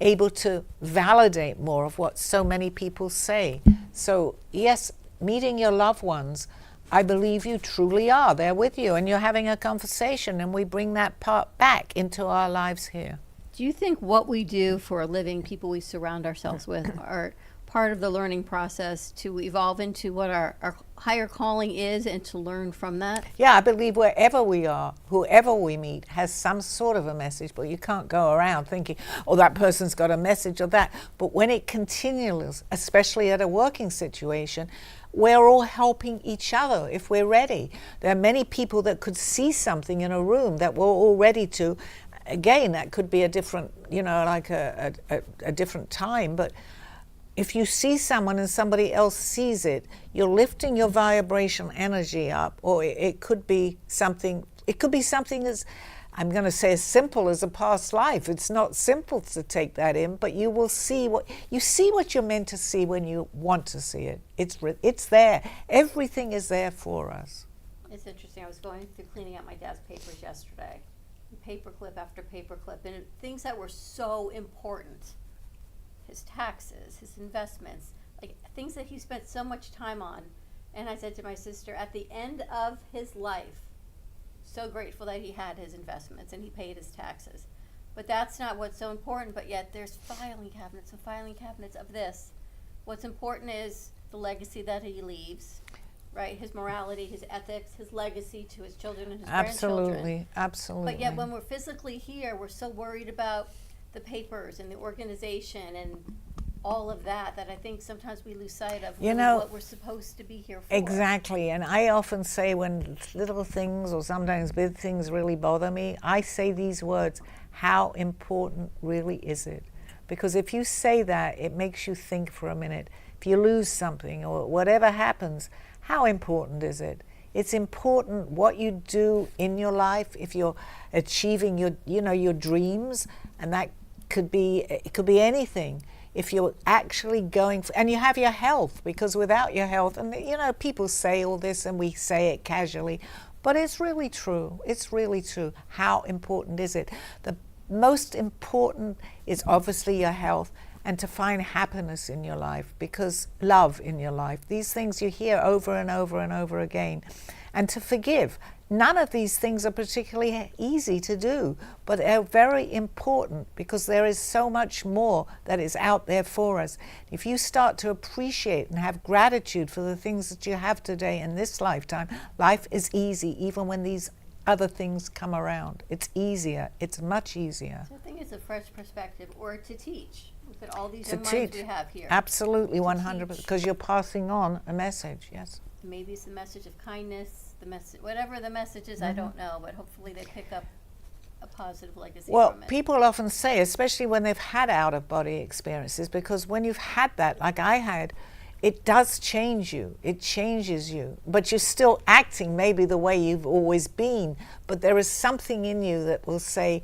able to validate more of what so many people say. So yes, meeting your loved ones, I believe you truly are. They're with you and you're having a conversation, and we bring that part back into our lives here. Do you think what we do for a living, people we surround ourselves with, are part of the learning process to evolve into what our higher calling is and to learn from that? Yeah, I believe wherever we are, whoever we meet has some sort of a message, but you can't go around thinking, oh, that person's got a message or that. But when it continues, especially at a working situation, we're all helping each other if we're ready. There are many people that could see something in a room that we're all ready to. Again, that could be a different, like a different time, but if you see someone and somebody else sees it, you're lifting your vibrational energy up, or it could be something as, I'm going to say, as simple as a past life. It's not simple to take that in, but you will see what you're meant to see when you want to see it. It's there. Everything is there for us. It's interesting. I was going through cleaning out my dad's papers yesterday, paperclip after paperclip, and things that were so important. His taxes, his investments, like things that he spent so much time on. And I said to my sister, at the end of his life, so grateful that he had his investments and he paid his taxes. But that's not what's so important, but yet there's filing cabinets and filing cabinets of this. What's important is the legacy that he leaves, right? His morality, his ethics, his legacy to his children and his grandchildren. Absolutely. But yet when we're physically here, we're so worried about the papers and the organization and all of that I think sometimes we lose sight of what we're supposed to be here for. Exactly. And I often say, when little things or sometimes big things really bother me, I say these words: how important really is it? Because if you say that, it makes you think for a minute. If you lose something or whatever happens, how important is it? It's important what you do in your life. If you're achieving your dreams, and that could be anything. If you're actually going for, and you have your health, because without your health, and people say all this and we say it casually, but it's really true. It's really true. How important is it? The most important is obviously your health, and to find happiness in your life, because love in your life. These things you hear over and over and over again. And to forgive. None of these things are particularly easy to do, but they're very important because there is so much more that is out there for us. If you start to appreciate and have gratitude for the things that you have today in this lifetime, life is easy even when these other things come around. It's easier. It's much easier. So I think it's a fresh perspective, or to teach. Look at all these To young minds teach. we have here. Absolutely, To 100%, teach. because you're passing on a message, yes. Maybe it's the message of kindness, the message, whatever the message is, I don't know, but hopefully they pick up a positive legacy Well, from it. people often say, especially when they've had out-of-body experiences, because when you've had that, like I had, it does change you. It changes you. But you're still acting maybe the way you've always been. But there is something in you that will say,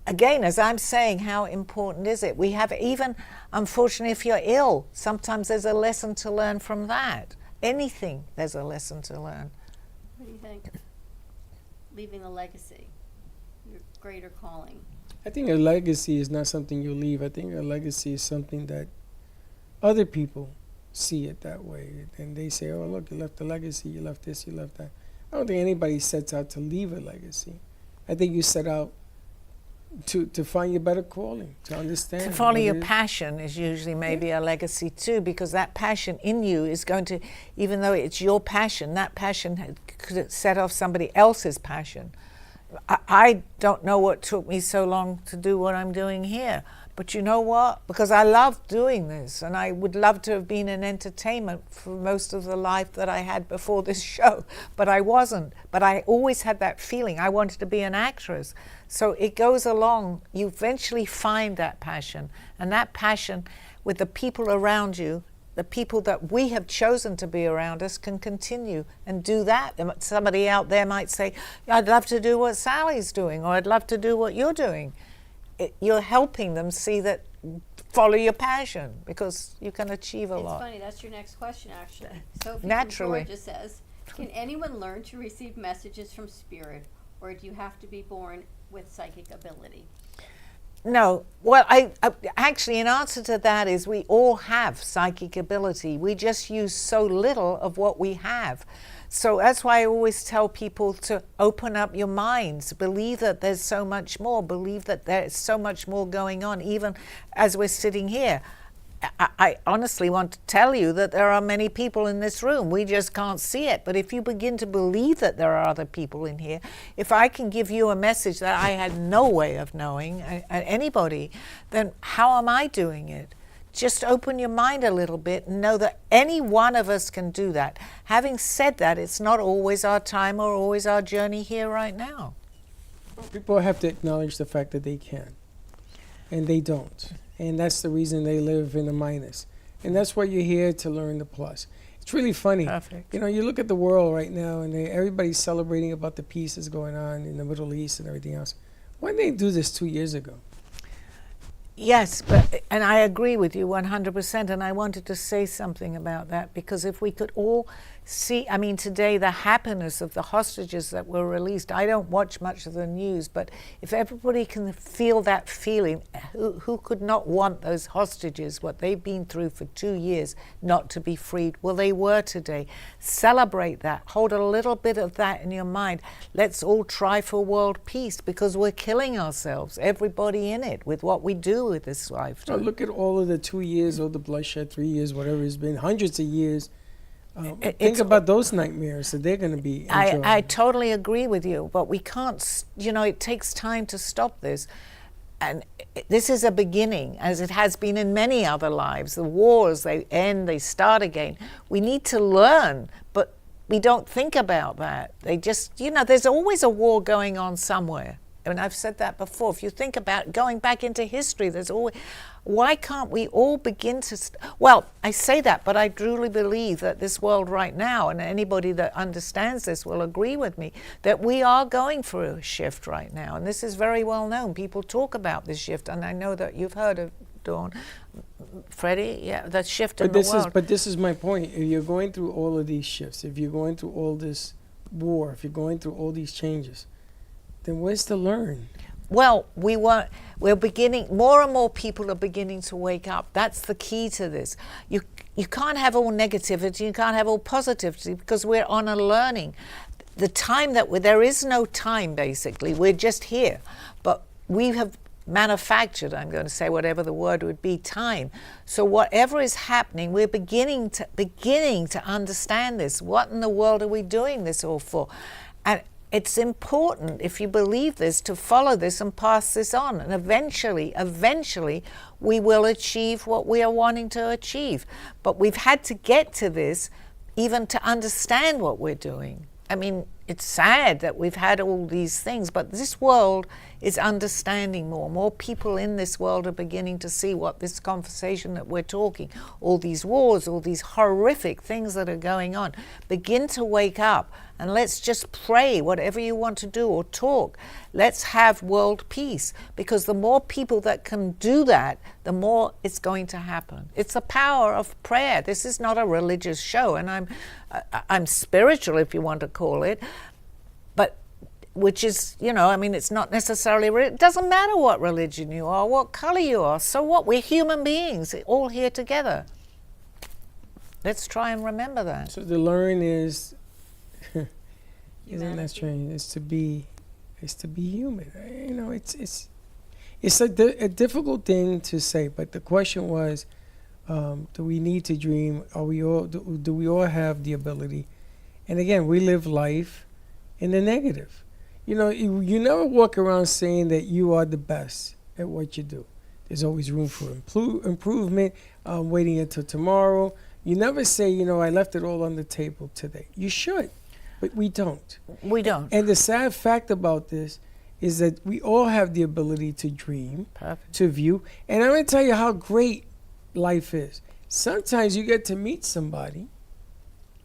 again, as I'm saying, how important is it? We have even, unfortunately, if you're ill, sometimes there's a lesson to learn from that. Anything, there's a lesson to learn. What do you think? Leaving a legacy, your greater calling. I think a legacy is not something you leave. I think a legacy is something that other people see it that way. And they say, oh, look, you left a legacy, you left this, you left that. I don't think anybody sets out to leave a legacy. I think you set out to find your better calling, to understand. To follow what your it is. passion is usually maybe a legacy too, because that passion in you is going to, even though it's your passion, that passion could set off somebody else's passion. I don't know what took me so long to do what I'm doing here, but you know what? Because I love doing this, and I would love to have been in entertainment for most of the life that I had before this show, but I wasn't. But I always had that feeling I wanted to be an actress. So it goes along. You eventually find that passion, and that passion with the people around you, the people that we have chosen to be around us, can continue and do that. And somebody out there might say, I'd love to do what Sally's doing, or I'd love to do what you're doing. You're helping them see that, follow your passion, because you can achieve a It's lot. funny, that's your next question, actually. Sophie Naturally. from Georgia says, can anyone learn to receive messages from spirit, or do you have to be born with psychic ability? No, well, I actually, in answer to that is we all have psychic ability. We just use so little of what we have. So that's why I always tell people to open up your minds, believe that there's so much more, believe that there's so much more going on, even as we're sitting here. I honestly want to tell you that there are many people in this room. We just can't see it. But if you begin to believe that there are other people in here, if I can give you a message that I had no way of knowing, anybody, then how am I doing it? Just open your mind a little bit and know that any one of us can do that. Having said that, it's not always our time or always our journey here right now. People have to acknowledge the fact that they can, and they don't. And that's the reason they live in a minus. And that's why you're here, to learn the plus. It's really funny. Perfect. You know, you look at the world right now, and everybody's celebrating about the peace that's going on in the Middle East and everything else. Why didn't they do this 2 years ago? Yes, and I agree with you 100%, and I wanted to say something about that, because if we could all see, I mean, today the happiness of the hostages that were released, I don't watch much of the news, but if everybody can feel that feeling, who could not want those hostages, what they've been through for 2 years, not to be freed? Well, they were today. Celebrate that. Hold a little bit of that in your mind. Let's all try for world peace, because we're killing ourselves, everybody in it, with what we do with this life. Now look at all of the 2 years, all the bloodshed, 3 years, whatever it's been, hundreds of years. Think about those nightmares that they're going to be enjoying. I totally agree with you, but we can't, it takes time to stop this. And this is a beginning, as it has been in many other lives. The wars, they end, they start again. We need to learn, but we don't think about that. They just, there's always a war going on somewhere. And I've said that before. If you think about going back into history, there's always, why can't we all begin to, well, I say that, but I truly believe that this world right now, and anybody that understands this will agree with me, that we are going through a shift right now. And this is very well known. People talk about this shift, and I know that you've heard of, Dawn, Freddie, yeah, that shift in the world. But this is my point. If you're going through all of these shifts, if you're going through all this war, if you're going through all these changes, then where's the learn? Well, we're beginning, more and more people are beginning to wake up. That's the key to this. You can't have all negativity, you can't have all positivity, because we're on a learning. The time there is no time, basically. We're just here. But we have manufactured, I'm going to say whatever the word would be, time. So whatever is happening, we're beginning to understand this. What in the world are we doing this all for? And it's important, if you believe this, to follow this and pass this on. And eventually, we will achieve what we are wanting to achieve. But we've had to get to this even to understand what we're doing. I mean, it's sad that we've had all these things, but this world is understanding more. More people in this world are beginning to see what this conversation that we're talking, all these wars, all these horrific things that are going on, begin to wake up. And let's just pray, whatever you want to do, or talk. Let's have world peace, because the more people that can do that, the more it's going to happen. It's the power of prayer. This is not a religious show, and I'm spiritual, if you want to call it, but which is, I mean, it's not necessarily, it doesn't matter what religion you are, what color you are. So what? We're human beings, all here together. Let's try and remember that. So the learn is, isn't that strange? It's to be human. It's a difficult thing to say. But the question was, do we need to dream? Do we all have the ability? And again, we live life in the negative. You never walk around saying that you are the best at what you do. There's always room for improvement. Waiting until tomorrow. You never say, I left it all on the table today. You should, but we don't. We don't. And the sad fact about this is that we all have the ability to dream, to view. And I'm going to tell you how great life is. Sometimes you get to meet somebody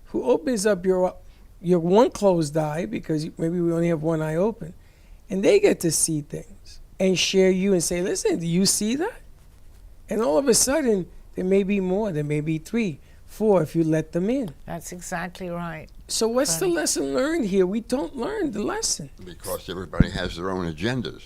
who opens up your one closed eye, because maybe we only have one eye open, and they get to see things and share you and say, listen, do you see that? And all of a sudden, there may be more. There may be 3, 4 if you let them in. That's exactly right. So what's the lesson learned here? We don't learn the lesson. Because everybody has their own agendas.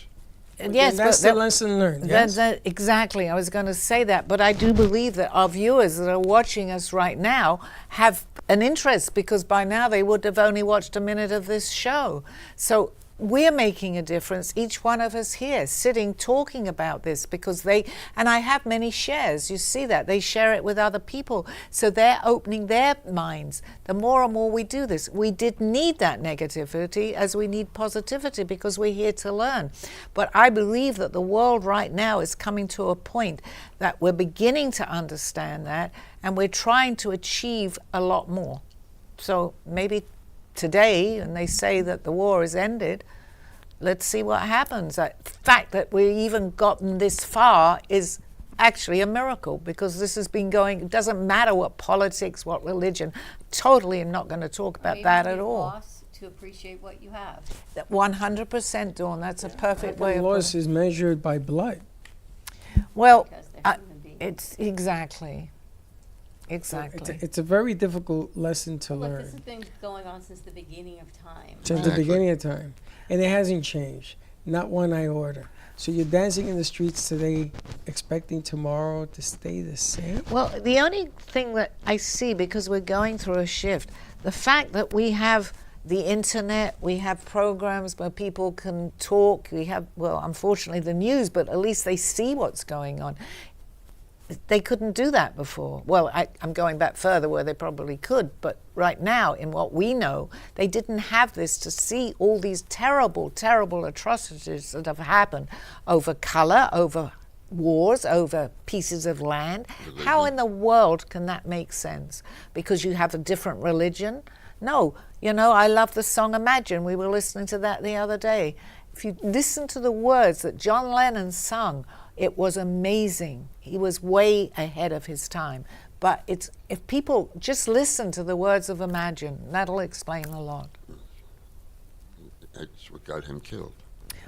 Yes, that's the lesson learned. Yes? Exactly. I was going to say that. But I do believe that our viewers that are watching us right now have an interest, because by now they would have only watched a minute of this show. So we're making a difference, each one of us here, sitting, talking about this, because and I have many shares, you see that, they share it with other people, so they're opening their minds. The more and more we do this, we did need that negativity as we need positivity, because we're here to learn. But I believe that the world right now is coming to a point that we're beginning to understand that, and we're trying to achieve a lot more. So maybe today, and they say that the war is ended, let's see what happens. The fact that we've even gotten this far is actually a miracle, because this has been going, it doesn't matter what politics, what religion, totally am not going to talk about that at all. Loss to appreciate what you have. 100%, Dawn, that's a perfect way of loss is measured by blood. Well, Because they're human beings. it's exactly. It's a very difficult lesson to learn. This has been going on since the beginning of time. Since the beginning of time. And it hasn't changed. Not one iota. So you're dancing in the streets today, expecting tomorrow to stay the same? Well, the only thing that I see, because we're going through a shift, the fact that we have the internet, we have programs where people can talk, we have, well, unfortunately the news, but at least they see what's going on. They couldn't do that before. Well, I'm going back further where they probably could, but right now, in what we know, they didn't have this to see all these terrible, terrible atrocities that have happened over color, over wars, over pieces of land. Religion. How in the world can that make sense? Because you have a different religion? No, I love the song Imagine. We were listening to that the other day. If you listen to the words that John Lennon sung, it was amazing. He was way ahead of his time. But if people just listen to the words of Imagine, that'll explain a lot. That's what got him killed.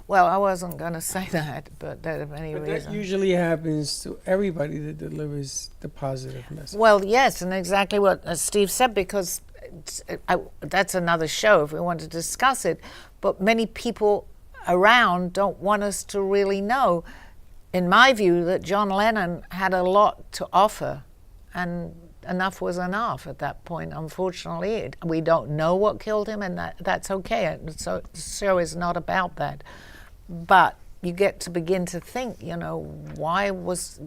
Well, I wasn't going to say that, but that of any But reason. that usually happens to everybody that delivers the positive message. Well, yes, and exactly what Steve said, because that's another show if we want to discuss it. But many people around don't want us to really know, in my view, that John Lennon had a lot to offer, and enough was enough at that point. Unfortunately, we don't know what killed him, and that's okay. So the show is not about that. But you get to begin to think, why was...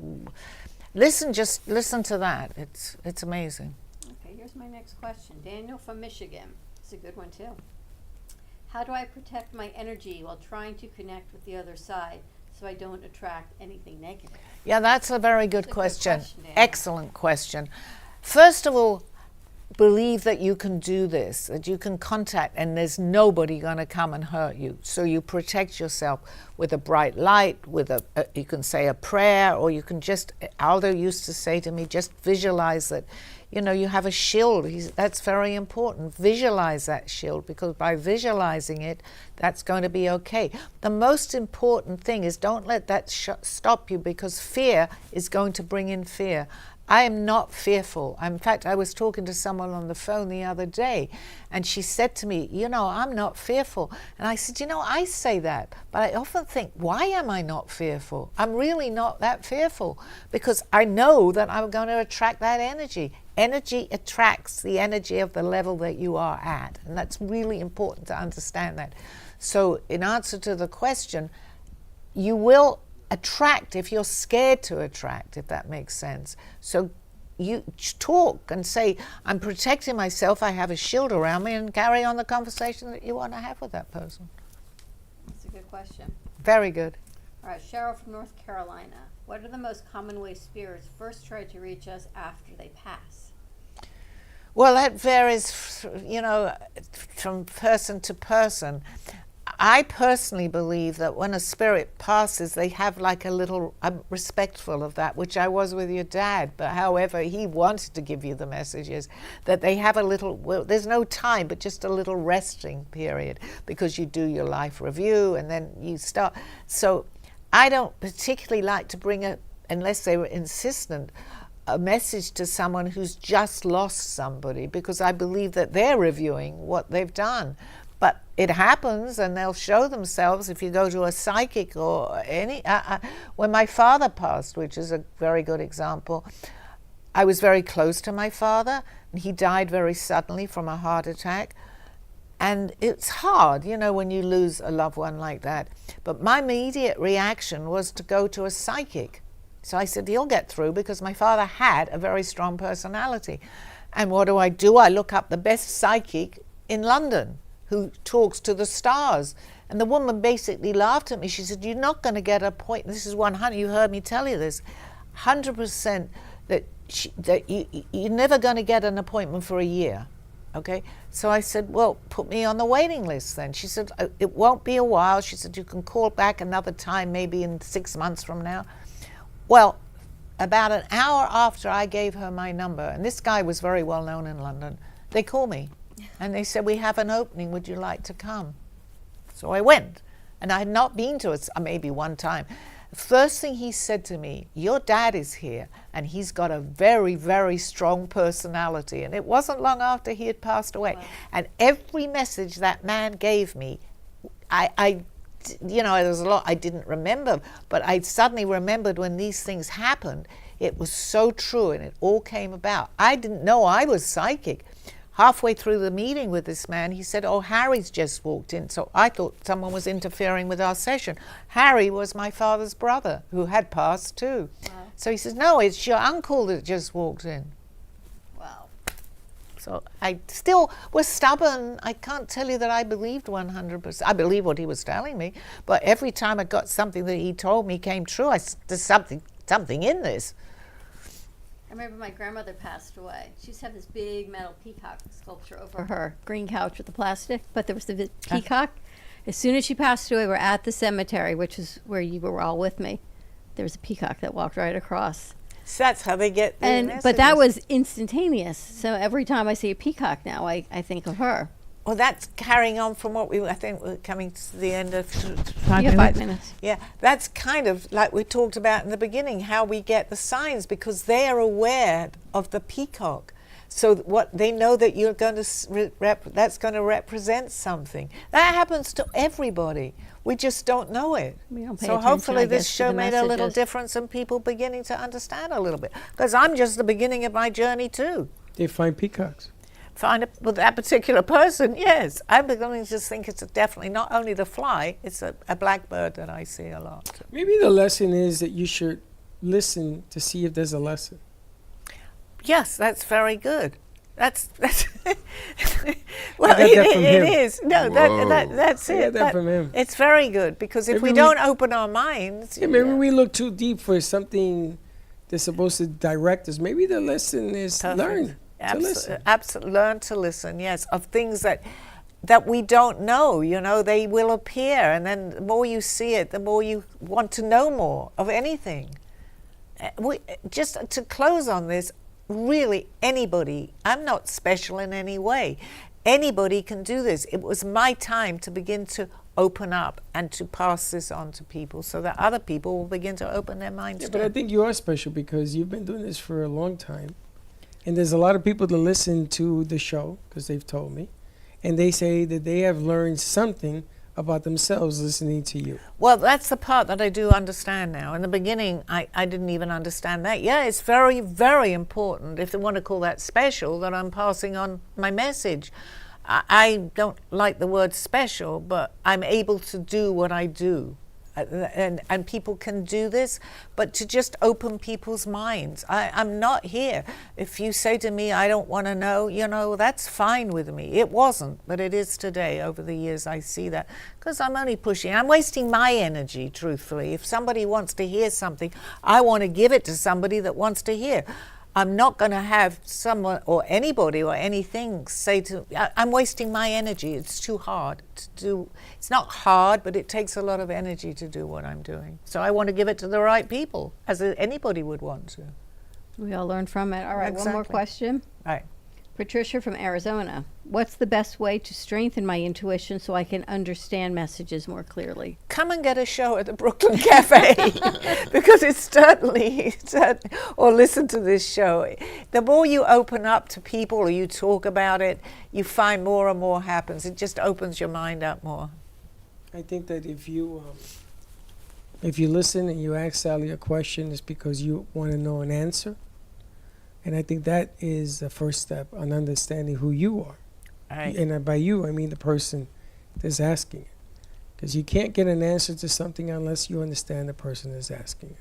Just listen to that. It's amazing. Okay, here's my next question. Daniel from Michigan. It's a good one, too. How do I protect my energy while trying to connect with the other side so I don't attract anything negative? Yeah, that's a very good question. Daniel. Excellent question. First of all, believe that you can do this, that you can contact, and there's nobody going to come and hurt you. So you protect yourself with a bright light, with you can say a prayer, or you can just, Aldo used to say to me, just visualize that, you have a shield. That's very important. Visualize that shield, because by visualizing it, that's going to be okay. The most important thing is don't let that stop you, because fear is going to bring in fear. I am not fearful. In fact, I was talking to someone on the phone the other day, and she said to me, I'm not fearful. And I said, I say that, but I often think, why am I not fearful? I'm really not that fearful, because I know that I'm going to attract that energy. Energy attracts the energy of the level that you are at, and that's really important to understand that. So in answer to the question, you will attract if you're scared to attract, if that makes sense. So you talk and say, I'm protecting myself, I have a shield around me, and carry on the conversation that you want to have with that person. That's a good question. Very good. All right, Cheryl from North Carolina. What are the most common ways spirits first try to reach us after they pass? Well, that varies, from person to person. I personally believe that when a spirit passes, they have like a little, I'm respectful of that, which I was with your dad, but however, he wanted to give you the messages, that they have a little, there's no time, but just a little resting period, because you do your life review and then you start. So I don't particularly like to bring unless they were insistent, a message to someone who's just lost somebody, because I believe that they're reviewing what they've done. But it happens, and they'll show themselves if you go to a psychic or any... when my father passed, which is a very good example, I was very close to my father, and he died very suddenly from a heart attack. And it's hard, when you lose a loved one like that. But my immediate reaction was to go to a psychic. So I said, he'll get through, because my father had a very strong personality. And what do? I look up the best psychic in London, who talks to the stars. And the woman basically laughed at me. She said, you're not going to get a point. This is 100, you heard me tell you this, 100% that you're never going to get an appointment for a year. Okay? So I said, well, put me on the waiting list then. She said, it won't be a while. She said, you can call back another time, maybe in 6 months from now. Well, about an hour after I gave her my number, and this guy was very well known in London, they called me. And they said, we have an opening, would you like to come? So I went, and I had not been to it maybe one time. The first thing he said to me, your dad is here, and he's got a very, very strong personality. And it wasn't long after he had passed away. Wow. And every message that man gave me, there was a lot I didn't remember, but I suddenly remembered when these things happened. It was so true, and it all came about. I didn't know I was psychic. Halfway through the meeting with this man, he said, oh, Harry's just walked in. So I thought someone was interfering with our session. Harry was my father's brother, who had passed too. Wow. So he says, no, it's your uncle that just walked in. Wow. So I still was stubborn. I can't tell you that I believed 100%. I believed what he was telling me, but every time I got something that he told me came true, there's something in this. I remember my grandmother passed away. She used to have this big metal peacock sculpture over her green couch with the plastic, but there was the peacock. As soon as she passed away, we're at the cemetery, which is where you were all with me. There was a peacock that walked right across. So that's how they get the messages. But that was instantaneous. So every time I see a peacock now, I think of her. Well, that's carrying on from what I think we're coming to the end of 5 minutes. Yeah, that's kind of like we talked about in the beginning, how we get the signs, because they are aware of the peacock. So what they know that you're going to that's going to represent something. That happens to everybody. We just don't know it. We don't pay So attention, hopefully I this guess, to show the made a little messages. difference in people beginning to understand a little bit. Because I'm just the beginning of my journey too. They find peacocks. With that particular person, yes. I'm beginning to think it's definitely not only the fly, it's a blackbird that I see a lot. Maybe the lesson is that you should listen to see if there's a lesson. Yes, that's very good. That's well, I got that from it him. is. No, Whoa. that's I it. got that from him. It's very good because if Maybe we don't open our minds, Yeah, maybe we look too deep for something that's supposed to direct us. Maybe the lesson is learn to listen. Learn to listen. Yes, of things that we don't know. You know, they will appear, and then the more you see it, the more you want to know more of anything. Just to close on this, really anybody, I'm not special in any way. Anybody can do this. It was my time to begin to open up and to pass this on to people so that other people will begin to open their minds Yeah, to but I it. think you are special because you've been doing this for a long time. And there's a lot of people that listen to the show, because they've told me, and they say that they have learned something about themselves listening to you. Well, that's the part that I do understand now. In the beginning, I didn't even understand that. Yeah, it's very, very important, if they want to call that special, that I'm passing on my message. I don't like the word special, but I'm able to do what I do. And people can do this, but to just open people's minds. I'm not here. If you say to me, I don't want to know, you know, that's fine with me. It wasn't, but it is today. Over the years, I see that because I'm only pushing. I'm wasting my energy, truthfully. If somebody wants to hear something, I want to give it to somebody that wants to hear. I'm not going to have someone or anybody or anything say to I'm wasting my energy. It's too hard to do. It's not hard, but it takes a lot of energy to do what I'm doing. So I want to give it to the right people, as anybody would want to. We all learn from it. All right, one more Exactly. question. Right. Patricia from Arizona. What's the best way to strengthen my intuition so I can understand messages more clearly? Come and get a show at the Brooklyn Cafe because it's certainly, or listen to this show. The more you open up to people or you talk about it, you find more and more happens. It just opens your mind up more. I think that if you listen and you ask Sally a question, it's because you want to know an answer. And I think that is the first step on understanding who you are. Right. And by you, I mean the person that's asking it. Because you can't get an answer to something unless you understand the person that's asking it.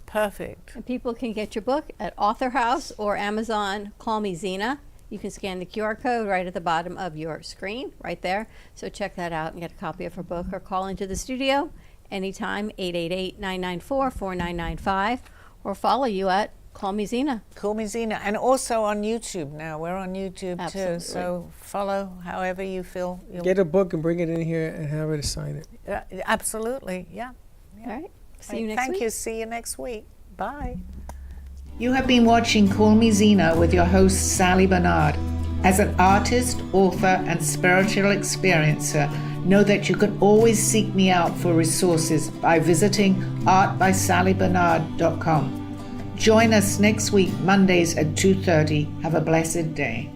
Perfect. And people can get your book at Author House or Amazon. Call Me Zena. You can scan the QR code right at the bottom of your screen, right there. So check that out and get a copy of her book or call into the studio anytime, 888-994-4995, or follow you at Call Me Zena. Call Me Zena. And also on YouTube now. We're on YouTube Absolutely. too. So follow however you feel. Get a book and bring it in here and have her to sign it. Absolutely. Yeah. All right. See you next Thank week. you. See you next week. Bye. You have been watching Call Me Zena with your host, Sally Barnard. As an artist, author, and spiritual experiencer, know that you can always seek me out for resources by visiting artbysallybarnard.com. Join us next week, Mondays at 2:30. Have a blessed day.